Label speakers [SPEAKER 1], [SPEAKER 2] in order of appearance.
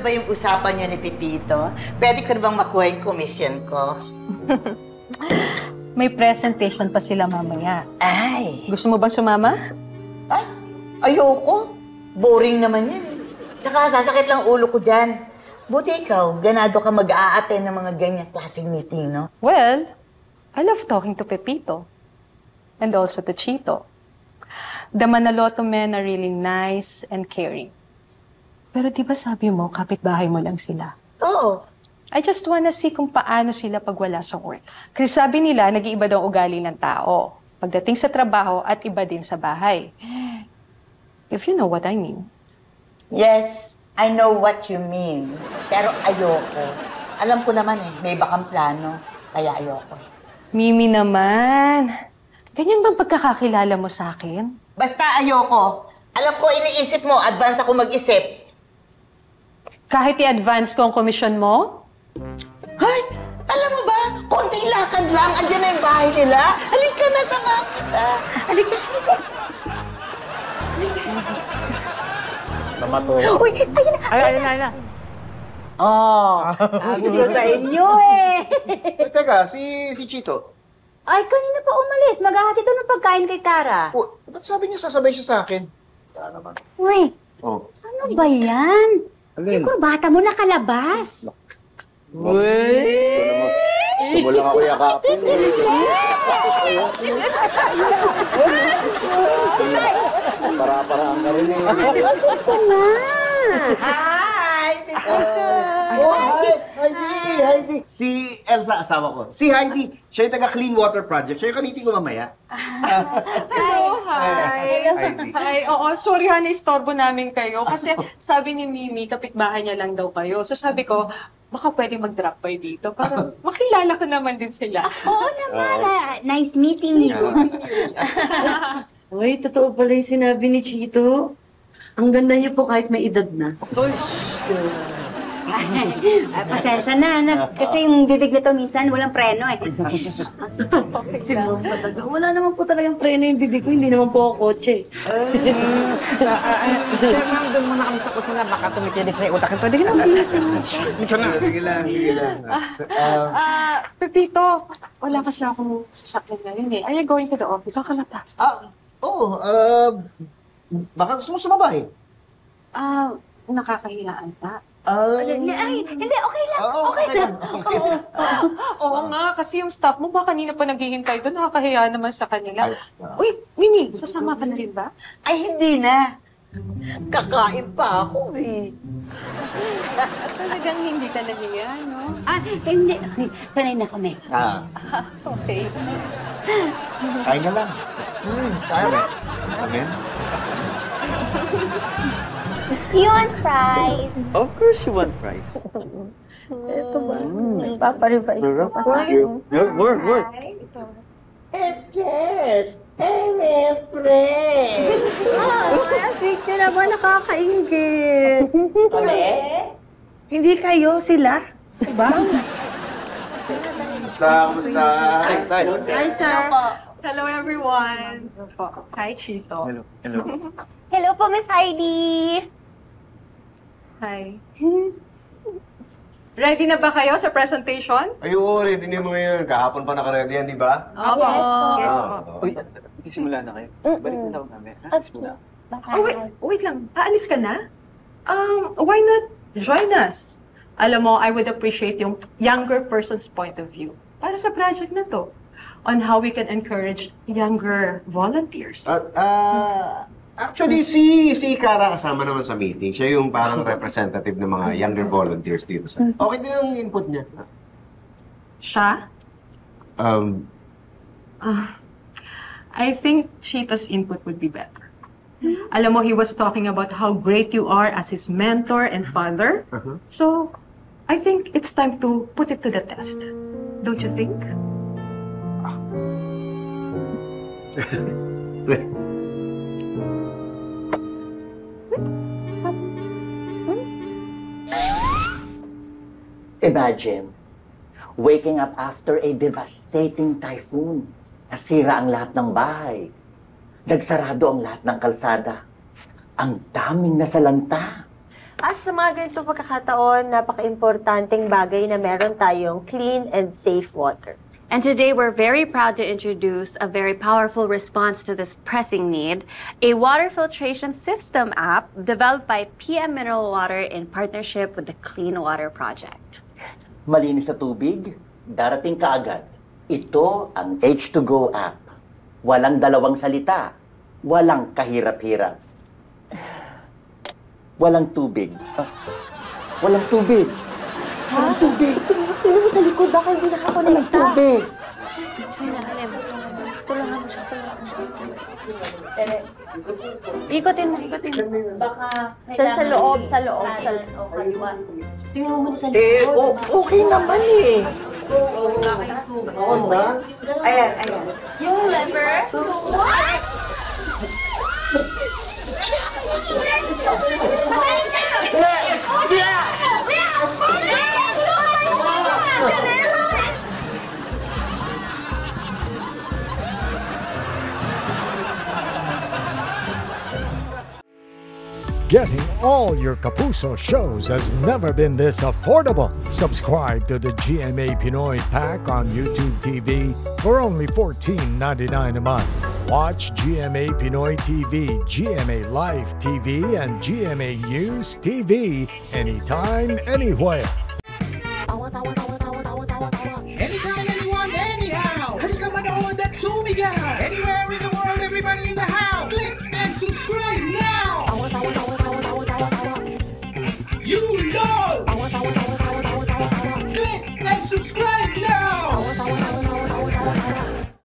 [SPEAKER 1] ba yung usapan niyo ni Pipito? Pwede ko na bang makuha yung commission ko?
[SPEAKER 2] May presentation pa sila mamaya.
[SPEAKER 1] Ay!
[SPEAKER 2] Gusto mo bang sumama?
[SPEAKER 1] Ay! Ayoko! Boring naman yan. Tsaka sasakit lang ulo ko dyan. Buti ikaw, ganado ka mag-a-attend ng mga ganyang klaseng meeting, no?
[SPEAKER 2] Well, I love talking to Pepito. And also to Chito. The Manaloto men are really nice and caring. Pero di ba sabi mo, kapitbahay mo lang sila?
[SPEAKER 1] Oo.
[SPEAKER 2] I just wanna see kung paano sila pag wala sa work. Kasi sabi nila, nag-iiba daw ugali ng tao. Pagdating sa trabaho at iba din sa bahay. If you know what I mean.
[SPEAKER 1] Yes, I know what you mean. Pero ayoko. Alam ko naman may bakang plano. Kaya ayoko
[SPEAKER 2] Mimi naman. Ganyan bang pagkakakilala mo sa akin?
[SPEAKER 1] Basta ayoko. Alam ko, iniisip mo, advance ako mag-isip.
[SPEAKER 2] Kahit i-advance ko ang komisyon mo?
[SPEAKER 1] Ay! Alam mo ba? Konting lakad lang. Andiyan na yung bahay nila. Halika na sa makita. Halika.
[SPEAKER 3] Namato.
[SPEAKER 1] Uy! Ayun na!
[SPEAKER 3] Ayun na.
[SPEAKER 4] Sabi ko sa inyo eh.
[SPEAKER 3] Teka, si Chito.
[SPEAKER 4] Ay, kanina pa umalis. Maghahatid ng pagkain kay Kara.
[SPEAKER 3] Oh, ba't sabi niya sasabay siya sa akin? Naman.
[SPEAKER 4] Uy,
[SPEAKER 3] Oh.
[SPEAKER 4] ano ba yan?
[SPEAKER 3] Alin?
[SPEAKER 4] Yung kurbata mo nakalabas.
[SPEAKER 3] Uy! Gusto mo lang ako yakapin. Para-paraan ka rin eh.
[SPEAKER 4] Lusot ko na.
[SPEAKER 1] Hi!
[SPEAKER 3] Oh, hi! Heidi! Si Elsa, asawa ko. Si Heidi, siya yung taga-Clean Water Project. Siya yung kamiting mo mamaya.
[SPEAKER 2] Hello, hi.
[SPEAKER 3] Heidi.
[SPEAKER 2] Hi, oo, sorry ha, na-istorbo namin kayo. Kasi sabi ni Mimi, kapitbahay niya lang daw kayo. So sabi ko, baka pwede mag-drop by dito para makilala ko naman din sila.
[SPEAKER 4] Oo naman. Nice meeting you.
[SPEAKER 5] Uy, totoo pala yung sinabi ni Chito. Ang ganda niyo po kahit may edad na.
[SPEAKER 4] Ay, pasensya na. Kasi yung bibig nito minsan walang preno eh.
[SPEAKER 5] Si Ma'am talaga. Wala naman po talagang preno yung bibig ko. Hindi naman po ako kotse.
[SPEAKER 6] Sir, ma'am, doon muna kami sa kusina. Baka tumitidik na yung utak nito. Hindi ka naman dito.
[SPEAKER 3] Sige lang.
[SPEAKER 2] Pepito, wala kasi akong sasakyan ngayon eh. Are you going to the office? Baka na pa.
[SPEAKER 3] Baka gusto mo sumabay.
[SPEAKER 2] Nakakahiyaan pa.
[SPEAKER 4] Ay, hindi, okay lang. Okay lang.
[SPEAKER 2] Oo nga, kasi yung staff mo ba kanina pa naghihintay doon, nakakahiya naman sa kanila. Uy, Mimi, sasama ka na rin ba?
[SPEAKER 1] Ay, hindi na. Kakain pa ako
[SPEAKER 2] Talagang hindi ka nahiya, no?
[SPEAKER 4] Hindi. Sanay na kami.
[SPEAKER 2] Okay.
[SPEAKER 3] Kain ka lang.
[SPEAKER 4] Sarap.
[SPEAKER 3] Amen?
[SPEAKER 4] You want fries?
[SPEAKER 6] Of course you want fries.
[SPEAKER 4] Ito ba? Paparevise ko pa sa akin.
[SPEAKER 6] Work.
[SPEAKER 1] Yes. friend.
[SPEAKER 5] Sweet nyo naman, nakakaingit. Hindi kayo, sila. Diba?
[SPEAKER 3] Kamusta?
[SPEAKER 2] Hi, sir. Hello, everyone. Hi, Chito.
[SPEAKER 6] Hello.
[SPEAKER 4] Hello po, Miss Heidi.
[SPEAKER 2] Hi. Ready na ba kayo sa presentation?
[SPEAKER 3] Ay, oo, ready na yung mga yun. Kahapon pa nakaredy yan, di ba?
[SPEAKER 2] Opo.
[SPEAKER 4] Yes
[SPEAKER 2] po.
[SPEAKER 6] Uy, simula na kayo. Balik na ako namin. Simula.
[SPEAKER 2] Oh, wait lang. Aalis ka na? Why not join us? Alam mo, I would appreciate yung younger person's point of view para sa project na to on how we can encourage younger volunteers.
[SPEAKER 3] Actually, si Kara kasama naman sa meeting. Siya yung parang representative ng mga younger volunteers dito. Okay din ang input niya.
[SPEAKER 2] Siya? I think Chito's input would be better. Alam mo, he was talking about how great you are as his mentor and father. So, I think it's time to put it to the test. Don't you think?
[SPEAKER 7] Imagine, waking up after a devastating typhoon. Nasira ang lahat ng bahay. Nagsarado ang lahat ng kalsada. Ang daming nasalanta.
[SPEAKER 8] At sa mga ganitong pagkakataon, napaka-importanting bagay na meron tayong clean and safe water.
[SPEAKER 9] And today we're very proud to introduce a very powerful response to this pressing need, a water filtration system app developed by PM Mineral Water in partnership with the Clean Water Project.
[SPEAKER 7] Malinis sa tubig, darating kaagad. Ito ang H2Go app. Walang dalawang salita. Walang kahirap-hirap. Walang tubig. Walang tubig. Walang tubig.
[SPEAKER 8] Tingnan mo sa likod, baka hindi
[SPEAKER 7] Walang
[SPEAKER 8] nakakonekta.
[SPEAKER 7] tubig.
[SPEAKER 9] Sige na, Halim. Tulungan mo siya. Ikotin mo.
[SPEAKER 8] Baka... Diyan sa loob.
[SPEAKER 5] Tingnan mo muna sa likod.
[SPEAKER 6] Okay naman eh.
[SPEAKER 3] Oo ba?
[SPEAKER 6] Ayan.
[SPEAKER 9] Yung lever.
[SPEAKER 10] Getting all your Kapuso shows has never been this affordable. Subscribe to the GMA Pinoy Pack on YouTube TV for only $14.99 a month. Watch GMA Pinoy TV, GMA Live TV, and GMA News TV anytime, anywhere.
[SPEAKER 11] Anytime, anyone, anyhow. Halika manood at sumigaw.